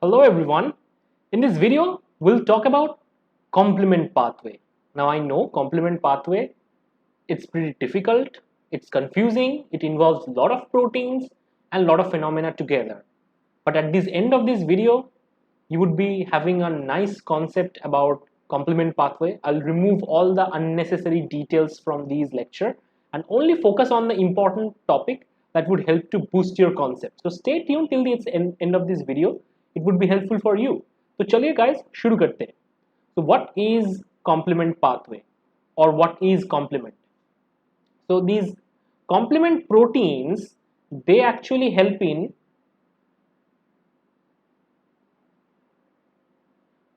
Hello everyone. In this video, we'll talk about complement pathway. Now I know complement pathway, it's pretty difficult, it's confusing, it involves a lot of proteins and a lot of phenomena together. But at this end of this video, you would be having a nice concept about complement pathway. I'll remove all the unnecessary details from these lecture and only focus on the important topic that would help to boost your concept. So stay tuned till the end of this video. It would be helpful for you. So चलिए guys शुरू करते हैं. So what is complement pathway or what is complement? So these complement proteins, they actually help in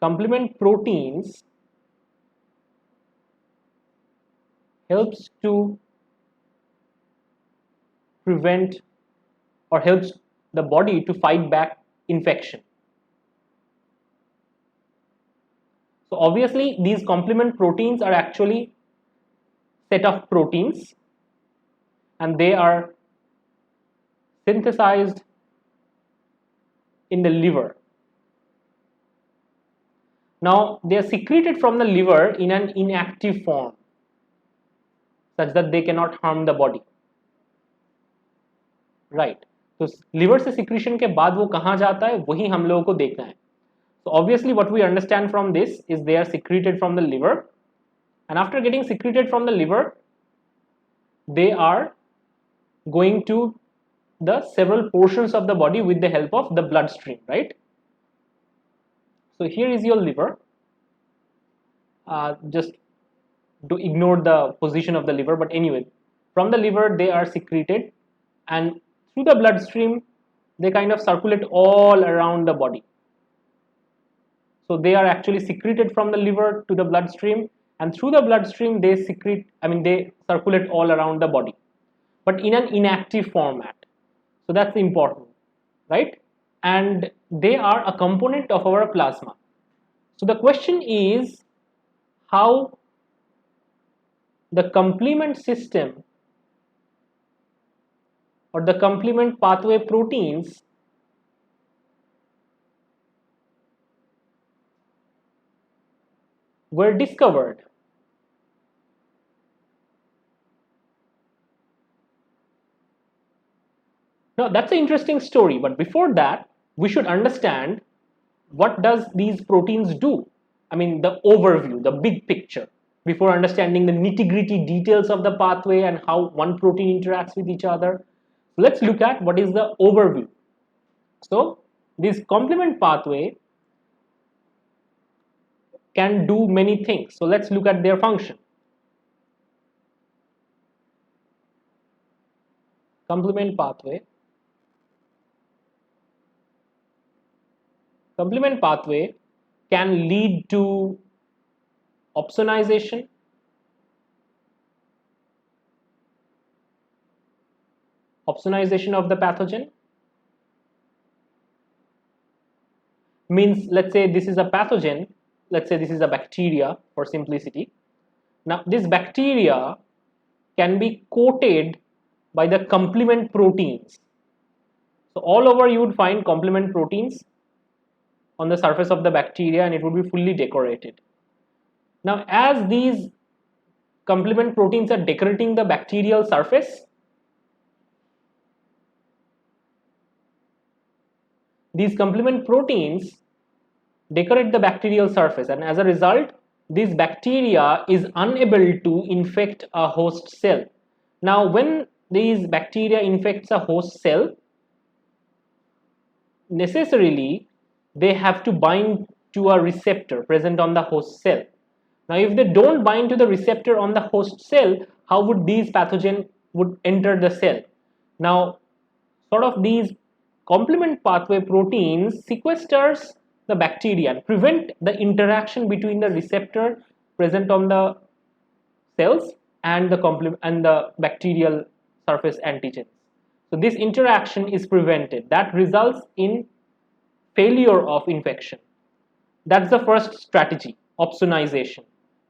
complement proteins helps to prevent or helps the body to fight back infection. So obviously these complement proteins are actually set of proteins and they are synthesized in the liver. Now they are secreted from the liver in an inactive form such that they cannot harm the body. Right. तो liver से secretion के बाद वो कहाँ जाता है वही हम लोगों को देखना है. So obviously what we understand from this is they are secreted from the liver, and after getting secreted from the liver they are going to the several portions of the body with the help of the bloodstream, right? So here is your liver. Just to ignore the position of the liver, but anyway, from the liver they are secreted and through the bloodstream they kind of circulate all around the body. So they are actually secreted from the liver to the bloodstream, and through the bloodstream they circulate all around the body, but in an inactive format. So that's important, right? And they are a component of our plasma. So the question is how the complement system or the complement pathway proteins were discovered. Now that's an interesting story, but before that we should understand what does these proteins do. I mean the overview, the big picture, before understanding the nitty-gritty details of the pathway and how one protein interacts with each other. Let's look at what is the overview. So this complement pathway can do many things. So let's look at their function. Complement pathway can lead to opsonization, of the pathogen. Means, let's say this is a pathogen, let's say this is a bacteria for simplicity. Now this bacteria can be coated by the complement proteins. So all over you would find complement proteins on the surface of the bacteria and it would be fully decorated. Now as these complement proteins are decorating the bacterial surface, these complement proteins decorate the bacterial surface, and as a result this bacteria is unable to infect a host cell. Now when these bacteria infects a host cell, necessarily they have to bind to a receptor present on the host cell. Now if they don't bind to the receptor on the host cell, how would these pathogen would enter the cell? Now sort of these complement pathway proteins sequesters the bacteria and prevent the interaction between the receptor present on the cells and the bacterial surface antigens. So this interaction is prevented. That results in failure of infection. That's the first strategy, opsonization.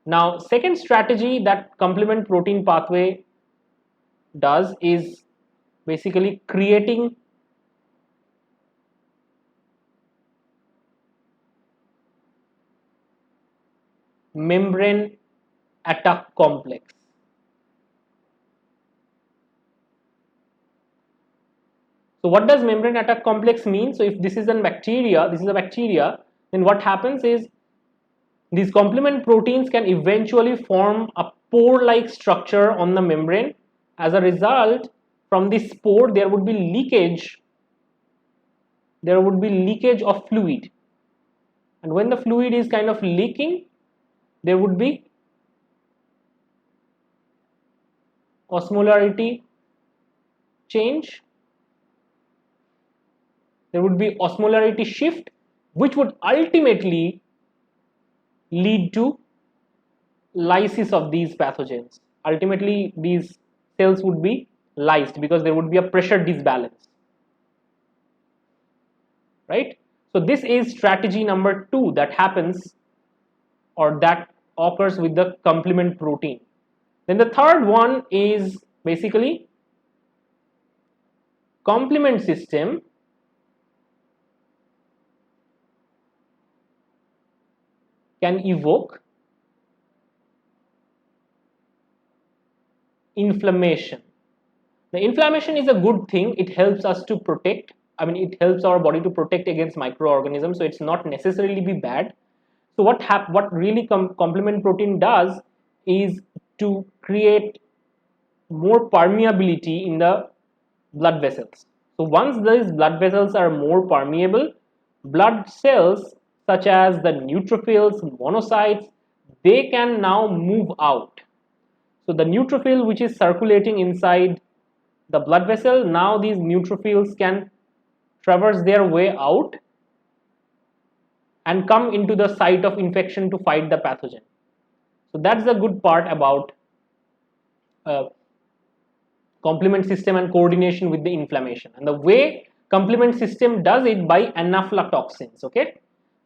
Now, second strategy that complement protein pathway does is basically creating membrane attack complex. So what does membrane attack complex mean? So if this is a bacteria, then what happens is these complement proteins can eventually form a pore-like structure on the membrane. As a result, from this pore there would be leakage. There would be leakage of fluid, and when the fluid is kind of leaking, there would be osmolarity change. There would be osmolarity shift, which would ultimately lead to lysis of these pathogens. Ultimately, these cells would be lysed because there would be a pressure disbalance, right? So this is strategy number 2 that happens or that occurs with the complement protein. Then the third one is basically complement system can evoke inflammation. The inflammation is a good thing. It helps us to protect. It helps our body to protect against microorganisms. So it's not necessarily be bad. So what really complement protein does is to create more permeability in the blood vessels. So once these blood vessels are more permeable, blood cells such as the neutrophils, monocytes, they can now move out. So the neutrophil which is circulating inside the blood vessel, now these neutrophils can traverse their way out and come into the site of infection to fight the pathogen. So that's the good part about complement system and coordination with the inflammation. And the way complement system does it by anaphylotoxins. Okay,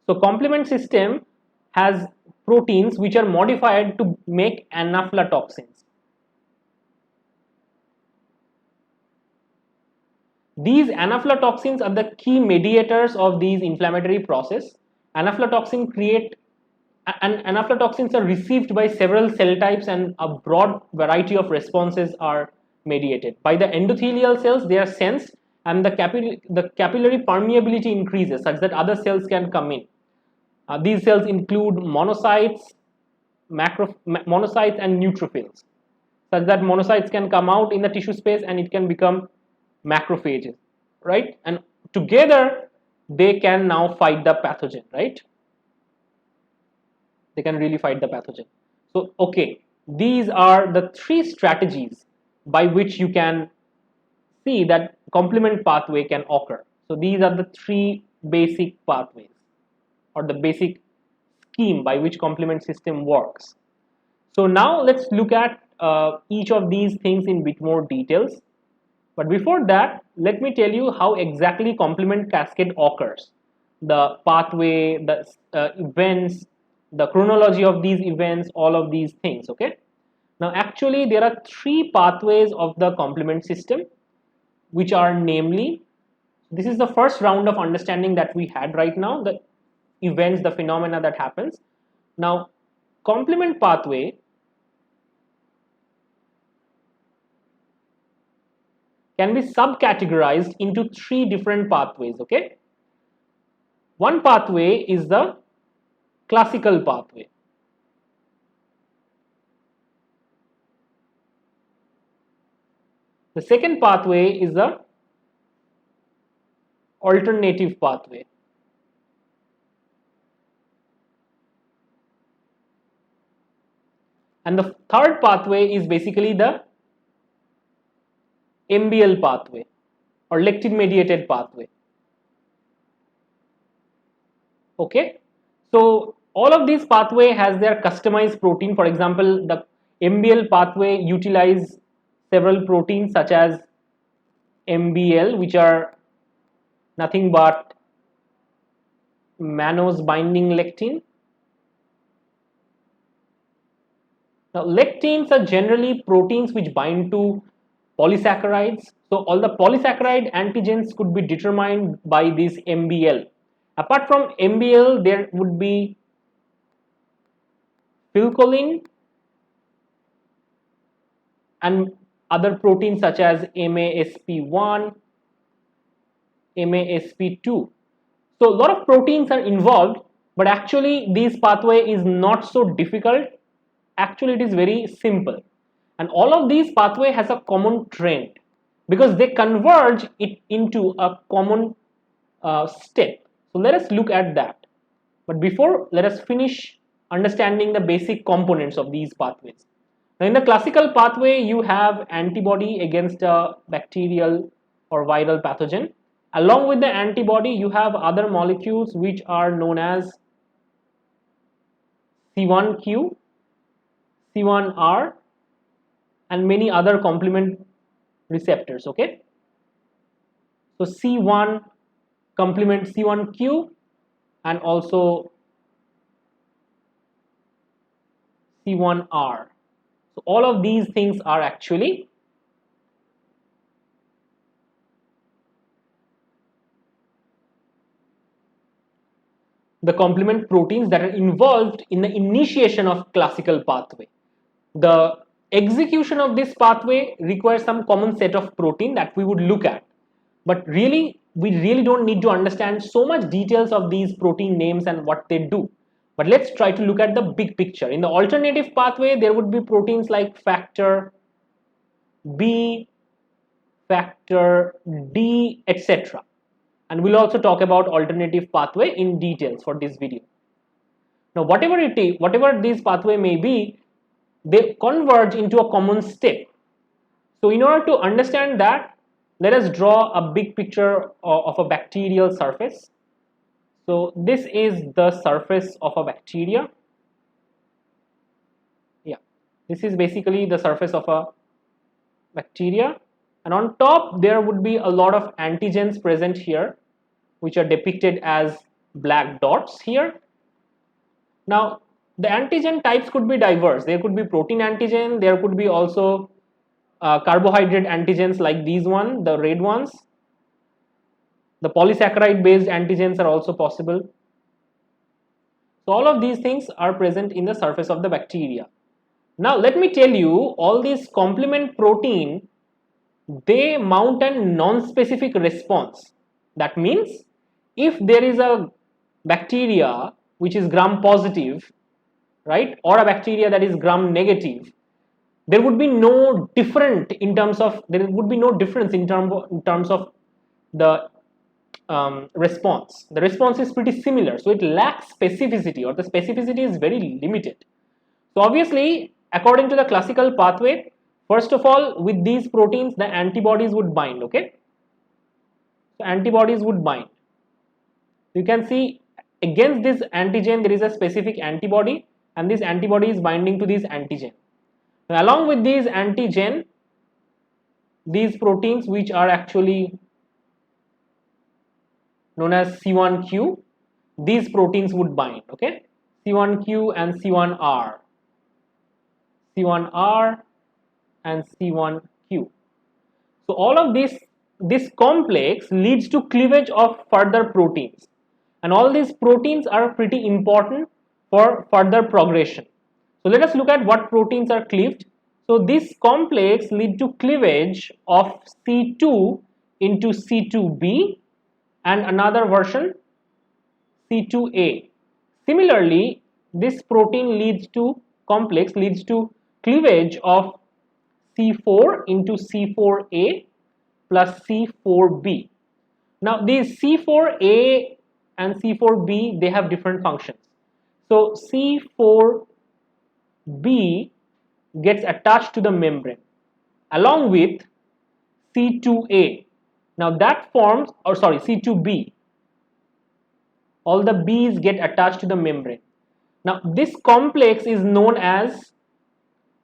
so complement system has proteins which are modified to make anaphylotoxins. These anaphylotoxins are the key mediators of these inflammatory process. Anaphylotoxins are received by several cell types, and a broad variety of responses are mediated. By the endothelial cells, they are sensed, and the capillary permeability increases such that other cells can come in. These cells include monocytes and neutrophils, such that monocytes can come out in the tissue space and it can become macrophages, right? And together they can now fight the pathogen, right? They can really fight the pathogen. So okay, these are the 3 strategies by which you can see that complement pathway can occur. So these are the 3 basic pathways or the basic scheme by which complement system works. So now let's look at each of these things in bit more details. But before that, let me tell you how exactly complement cascade occurs. The pathway, the events, the chronology of these events, all of these things, okay? Now actually there are 3 pathways of the complement system, which are namely, this is the first round of understanding that we had right now, the events, the phenomena that happens. Now complement pathway can be subcategorized into 3 different pathways, okay? One pathway is the classical pathway. The second pathway is the alternative pathway. And the third pathway is basically the MBL pathway or lectin mediated pathway. Okay, so all of these pathway has their customized protein. For example, the MBL pathway utilize several proteins such as MBL, which are nothing but mannose binding lectin. Now lectins are generally proteins which bind to polysaccharides. So all the polysaccharide antigens could be determined by this MBL. Apart from MBL, there would be phylcholine, and other proteins such as MASP1, MASP2. So a lot of proteins are involved, but actually this pathway is not so difficult. Actually, it is very simple. And all of these pathway has a common trend because they converge it into a common step. So let us look at that. But before, let us finish understanding the basic components of these pathways. Now, in the classical pathway, you have antibody against a bacterial or viral pathogen. Along with the antibody, you have other molecules which are known as C1q, C1r, and many other complement receptors. Okay, so C1 complement C1q and also C1r. So all of these things are actually the complement proteins that are involved in the initiation of classical pathway. The execution of this pathway requires some common set of protein that we would look at, but really we really don't need to understand so much details of these protein names and what they do. But let's try to look at the big picture. In the alternative pathway, there would be proteins like factor B, factor D, etc. And we'll also talk about alternative pathway in details for this video. Now, whatever this pathway may be, they converge into a common step. So in order to understand that, let us draw a big picture of a bacterial surface. So this is the surface of a bacteria. Yeah, this is basically the surface of a bacteria, and on top there would be a lot of antigens present here, which are depicted as black dots here. Now, the antigen types could be diverse. There could be protein antigen, there could be also carbohydrate antigens like these one, the red ones. The polysaccharide based antigens are also possible. So all of these things are present in the surface of the bacteria. Now let me tell you, all these complement protein, they mount a non-specific response. That means if there is a bacteria which is gram positive, right, or a bacteria that is gram negative, there would be no difference in terms of the response. The response is pretty similar, so it lacks specificity, or the specificity is very limited. So obviously, according to the classical pathway, first of all, with these proteins, the antibodies would bind. Okay, so antibodies would bind. You can see against this antigen there is a specific antibody, and this antibody is binding to this antigen. Now, along with these antigen, these proteins which are actually known as C1q, these proteins would bind. Okay, C1q and C1r, C1r and C1q. So all of this complex leads to cleavage of further proteins, and all these proteins are pretty important for further progression. So let us look at what proteins are cleaved. So this complex lead to cleavage of C2 into C2b and another version C2a. Similarly, this protein leads to cleavage of C4 into C4a plus C4b. Now these C4a and C4b, they have different functions. So C4b gets attached to the membrane along with C2a. Now that forms, or sorry, C2b. All the B's get attached to the membrane. Now this complex is known as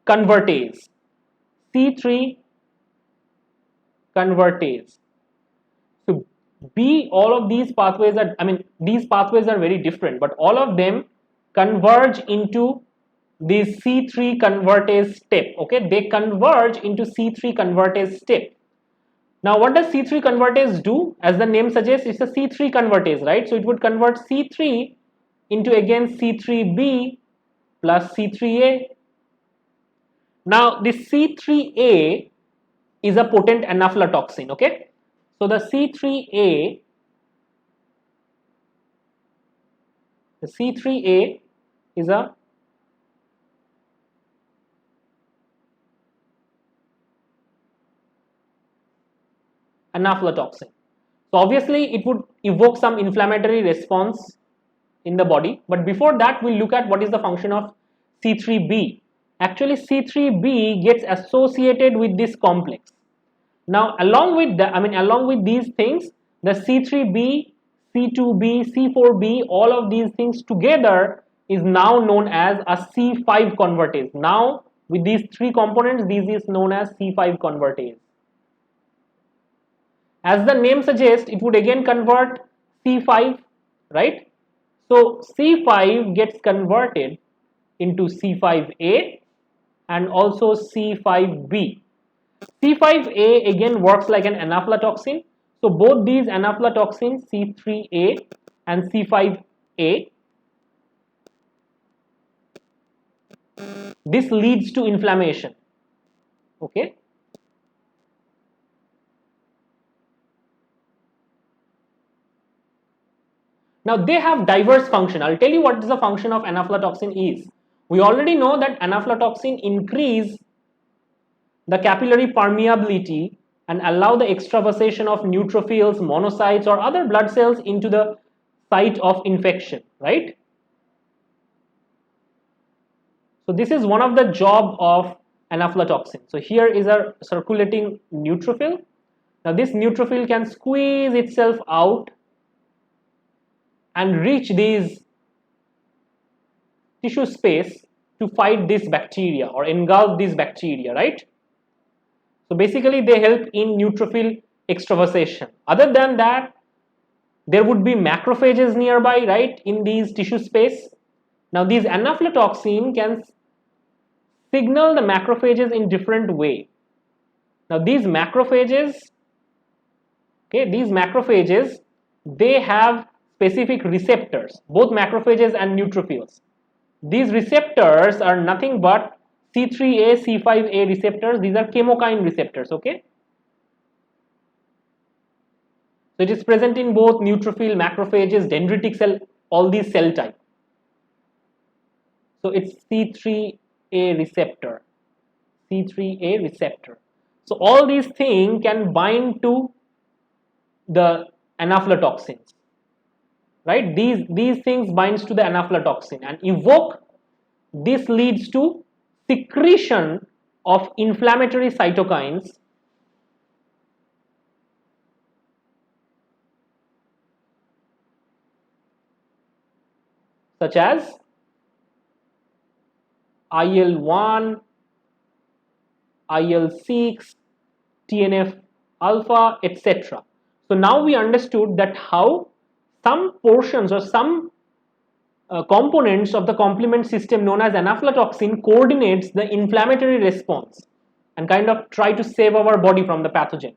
convertase, C3 convertase. So all of these pathways are, these pathways are very different, but all of them converge into this C3 convertase step. Okay, they converge into C3 convertase step. Now what does C3 convertase do? As the name suggests, it's a C3 convertase, right? So it would convert C3 into again C3b plus C3A. Now this C3A is a potent anaphylotoxin, okay? So the C3A is a anaphylotoxin. So obviously it would evoke some inflammatory response in the body, but before that we'll look at what is the function of C3B. Actually C3B gets associated with this complex. Now along with these things, the C3B, C2B, C4B, all of these things together is now known as a C5 convertase. Now with these three components, this is known as C5 convertase. As the name suggests, it would again convert C5, right? So C5 gets converted into C5A and also C5B. C5A again works like an anaphylotoxin. So both these anaphylotoxins, C3A and C5A, this leads to inflammation. Okay. Now they have diverse function. I'll tell you what the function of anaphylotoxin is. We already know that anaphylotoxin increase the capillary permeability and allow the extravasation of neutrophils, monocytes or other blood cells into the site of infection, right? So this is one of the job of anaphylotoxin. So here is a circulating neutrophil. Now this neutrophil can squeeze itself out and reach these tissue space to fight this bacteria or engulf these bacteria, right? So basically they help in neutrophil extravasation. Other than that, there would be macrophages nearby, right, in these tissue space. Now these anaphylotoxin can signal the macrophages in different way. Now these macrophages, they have specific receptors, both macrophages and neutrophils. These receptors are nothing but C3A, C5A receptors. These are chemokine receptors, okay? So it is present in both neutrophil, macrophages, dendritic cell, all these cell type. So it's C3A receptor, C3A receptor. So all these things can bind to the anaphylotoxins, right? These things binds to the anaphylotoxin and evoke. This leads to secretion of inflammatory cytokines such as IL-1, IL-6, TNF alpha, etc. So now we understood that how some portions or some components of the complement system known as anaphylotoxin coordinates the inflammatory response and kind of try to save our body from the pathogen.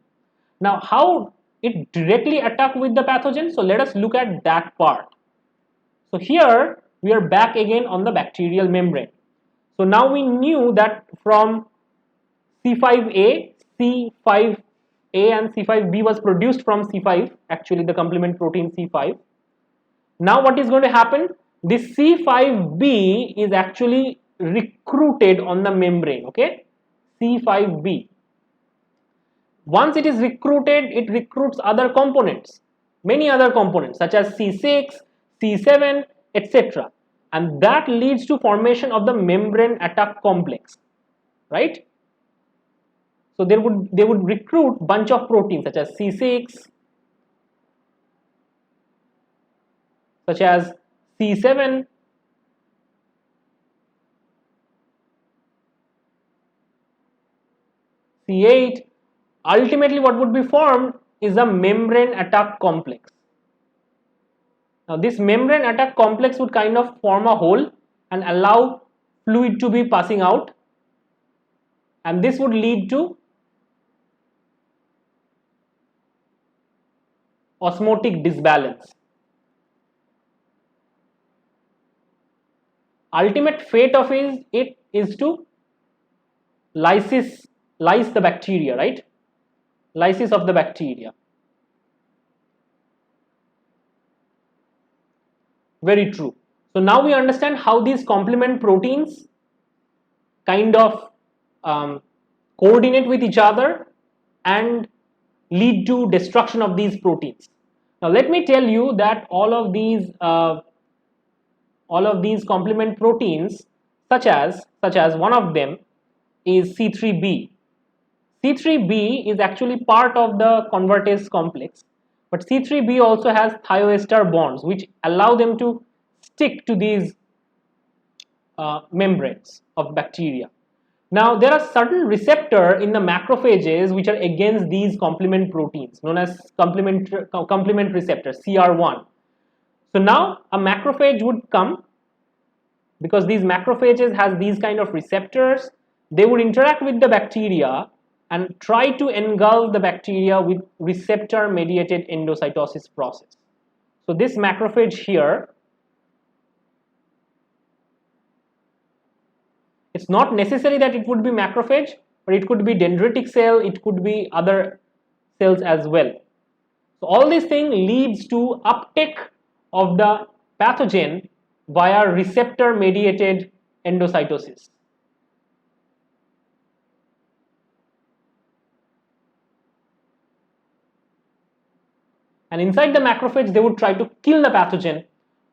Now how it directly attack with the pathogen? So let us look at that part. So here we are back again on the bacterial membrane. So now we knew that from C5A and C5B was produced from C5, actually the complement protein C5. Now what is going to happen? This C5B is actually recruited on the membrane, okay? C5B. Once it is recruited, it recruits other components, many other components such as C6, C7, etc. And that leads to formation of the membrane attack complex, right? So they would recruit bunch of proteins such as C6, such as C7, C8. Ultimately what would be formed is a membrane attack complex. Now this membrane attack complex would kind of form a hole and allow fluid to be passing out, and this would lead to osmotic disbalance. ultimate fate of it is to lyse the bacteria, right? Lysis of the bacteria. Very true. So now we understand how these complement proteins kind of coordinate with each other and lead to destruction of these proteins. Now let me tell you that all of these complement proteins, such as one of them is C3b. C3b is actually part of the convertase complex, but C3b also has thioester bonds which allow them to stick to these membranes of bacteria. Now there are certain receptors in the macrophages which are against these complement proteins, known as complement receptor, CR1. So now a macrophage would come, because these macrophages has these kind of receptors. They would interact with the bacteria and try to engulf the bacteria with receptor mediated endocytosis process. So this macrophage here, it's not necessary that it would be macrophage, but it could be dendritic cell, it could be other cells as well. So all these things leads to uptake of the pathogen via receptor mediated endocytosis. And inside the macrophage, they would try to kill the pathogen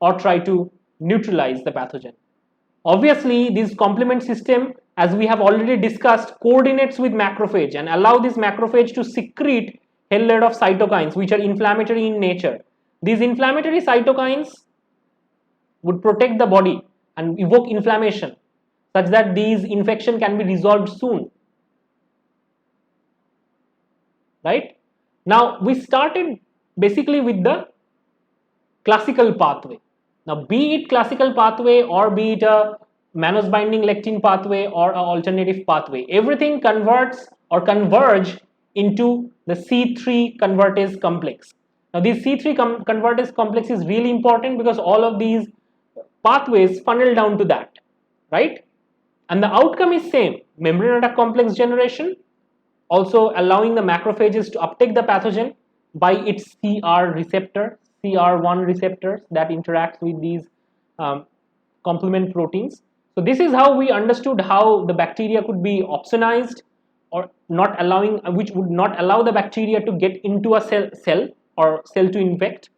or try to neutralize the pathogen. Obviously, this complement system, as we have already discussed, coordinates with macrophage and allow this macrophage to secrete hell load of cytokines which are inflammatory in nature. These inflammatory cytokines would protect the body and evoke inflammation such that these infection can be resolved soon. Right? Now, we started basically with the classical pathway. Now, be it classical pathway or be it a mannose binding lectin pathway or an alternative pathway, everything converts or converge into the C3 convertase complex. Now, this C3 convertase complex is really important because all of these pathways funnel down to that, right? And the outcome is same: membrane attack complex generation, also allowing the macrophages to uptake the pathogen by its CR receptor, CR1 receptors that interacts with these complement proteins. So this is how we understood how the bacteria could be opsonized or not allowing, which would not allow the bacteria to get into a cell or cell to infect.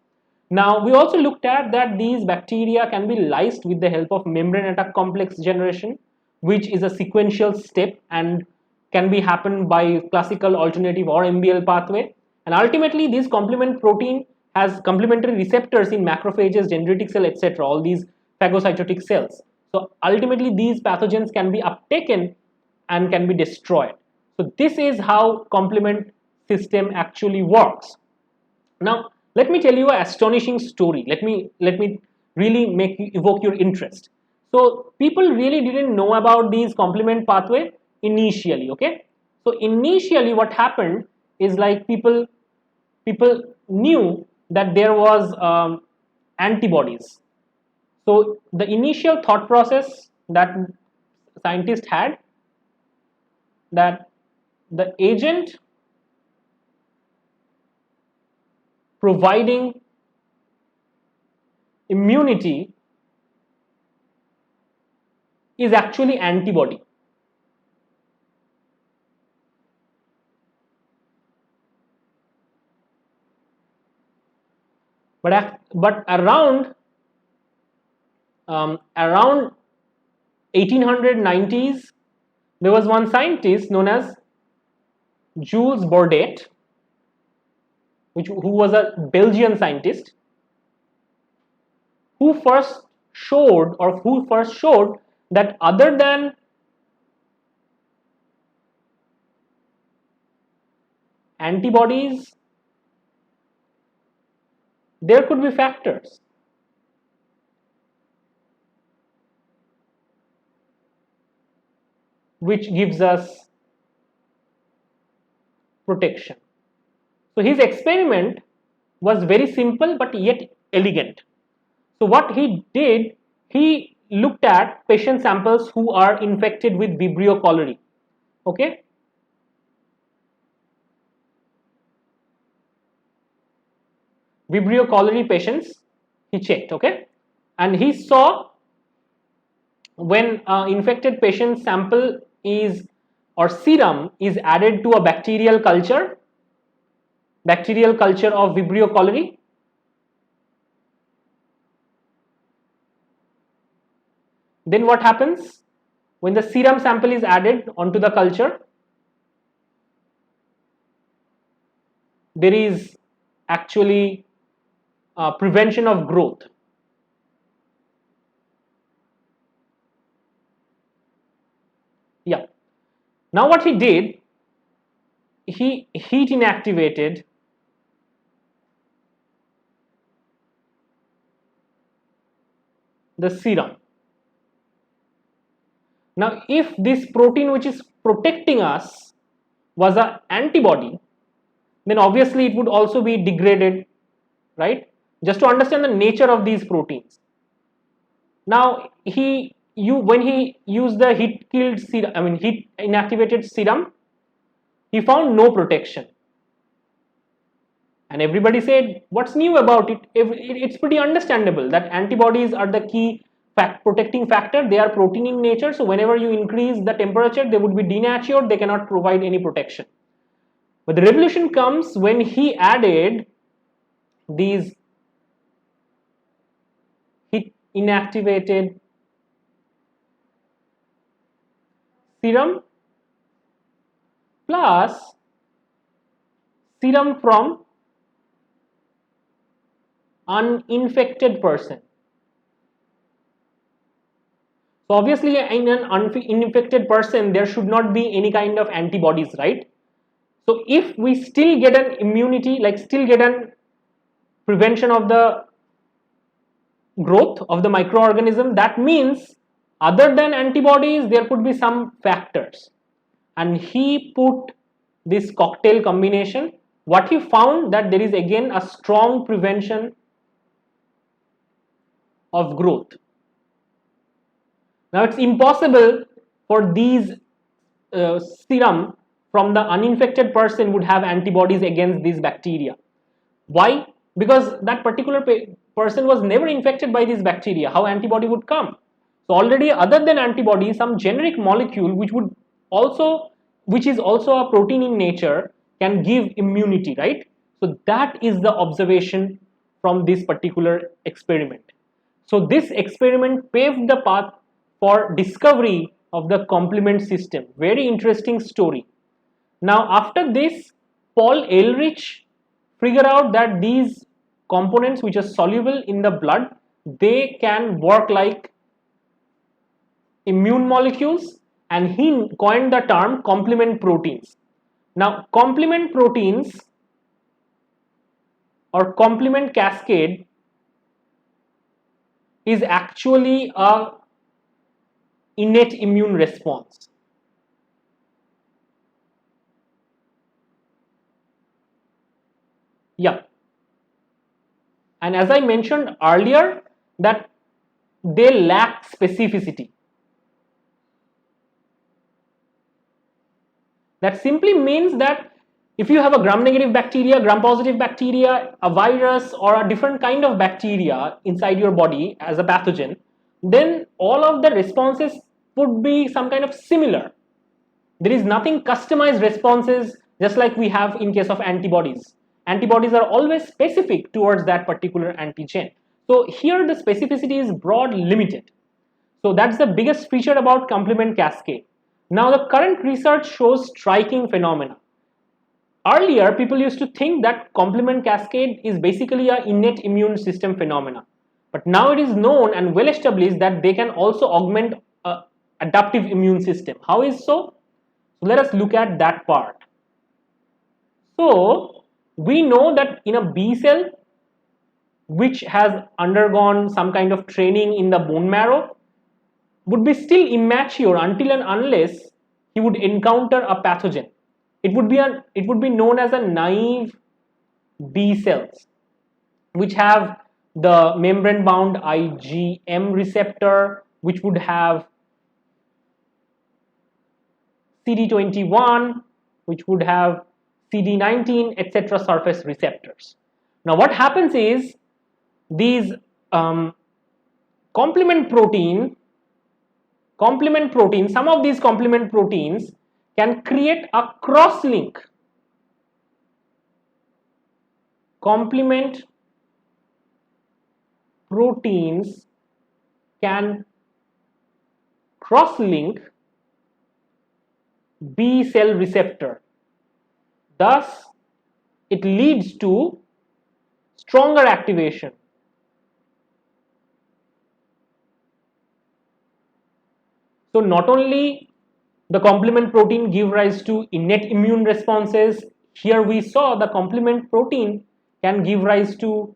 Now we also looked at that these bacteria can be lysed with the help of membrane attack complex generation, which is a sequential step and can be happened by classical, alternative or MBL pathway. And ultimately this complement protein has complementary receptors in macrophages, dendritic cell, etc., all these phagocytotic cells. So ultimately these pathogens can be uptaken and can be destroyed. So this is how complement system actually works. Now let me tell you an astonishing story. Let me really make you evoke your interest. So people really didn't know about these complement pathway initially, okay? So initially what happened is like people knew that there was antibodies. So the initial thought process that scientists had, that the agent providing immunity is actually antibody. But around 1890s, there was one scientist known as Jules Bordet, who was a Belgian scientist, who first showed that other than antibodies, there could be factors which gives us protection. So his experiment was very simple but yet elegant. So what he did, he looked at patient samples who are infected with Vibrio cholerae. Okay, Vibrio cholerae patients he checked. Okay, and he saw when infected patient sample is or serum is added to a bacterial culture of Vibrio cholerae, then what happens when the serum sample is added onto the culture? There is actually prevention of growth. Yeah. Now what he did, he heat inactivated the serum. Now if this protein which is protecting us was an antibody, then obviously it would also be degraded, right? Just to understand the nature of these proteins. Now when he used the heat inactivated serum, he found no protection. And everybody said, what's new about it? It's pretty understandable that antibodies are the key protecting factor. They are protein in nature, so whenever you increase the temperature, they would be denatured, they cannot provide any protection. But the revolution comes when he added these heat inactivated serum plus serum from uninfected person. So obviously in an uninfected person there should not be any kind of antibodies, right? So if we still get an immunity, like still get an prevention of the growth of the microorganism, that means other than antibodies there could be some factors, and he put this cocktail combination. What he found, that there is again a strong prevention of growth. Now it's impossible for these serum from the uninfected person would have antibodies against these bacteria. Why? Because that particular person was never infected by these bacteria. How antibody would come? So already other than antibody, some generic molecule which is also a protein in nature can give immunity, right? So that is the observation from this particular experiment. So this experiment paved the path for discovery of the complement system. Very interesting story. Now after this, Paul Ehrlich figured out that these components which are soluble in the blood, they can work like immune molecules, and he coined the term complement proteins. Now complement proteins or complement cascade is actually a innate immune response. Yeah. And as I mentioned earlier, that they lack specificity. That simply means that if you have a gram-negative bacteria, gram-positive bacteria, a virus, or a different kind of bacteria inside your body as a pathogen, then all of the responses would be some kind of similar. There is nothing customized responses just like we have in case of antibodies. Antibodies are always specific towards that particular antigen. So here the specificity is broad, limited. So that's the biggest feature about complement cascade. Now the current research shows striking phenomena. Earlier, people used to think that complement cascade is basically an innate immune system phenomena. But now it is known and well established that they can also augment adaptive immune system. How is so? So let us look at that part. So we know that in a B cell which has undergone some kind of training in the bone marrow would be still immature until and unless he would encounter a pathogen. It would be known as a naive B cells, which have the membrane bound IgM receptor, which would have CD21, which would have CD19, etc. surface receptors. Now what happens is these complement protein, some of these complement proteins can create a cross-link. Complement proteins can cross-link B cell receptor. Thus, it leads to stronger activation. So not only the complement protein give rise to innate immune responses, here we saw the complement protein can give rise to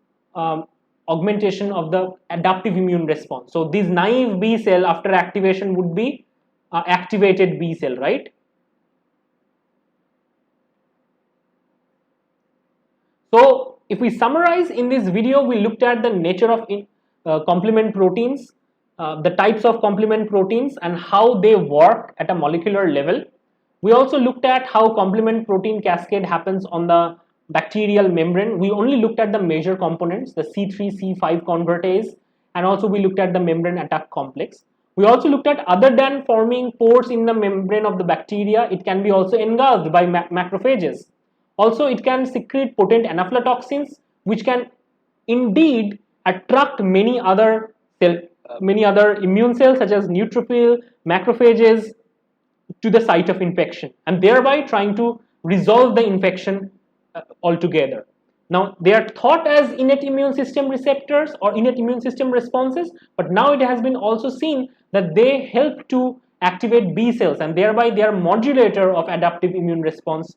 augmentation of the adaptive immune response. So this naive B cell after activation would be activated B cell, right? So if we summarize in this video, we looked at the nature of complement proteins, the types of complement proteins and how they work at a molecular level. We also looked at how complement protein cascade happens on the bacterial membrane. We only looked at the major components, the C3, C5 convertase, and also we looked at the membrane attack complex. We also looked at, other than forming pores in the membrane of the bacteria, it can be also engulfed by macrophages. Also, it can secrete potent anaphylotoxins, which can indeed attract many other immune cells such as neutrophil, macrophages to the site of infection, and thereby trying to resolve the infection altogether. Now, they are thought as innate immune system receptors or innate immune system responses, but now it has been also seen that they help to activate B cells, and thereby they are modulator of adaptive immune response,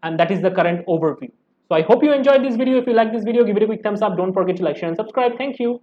and that is the current overview. So I hope you enjoyed this video. If you like this video, give it a quick thumbs up. Don't forget to like, share and subscribe. Thank you.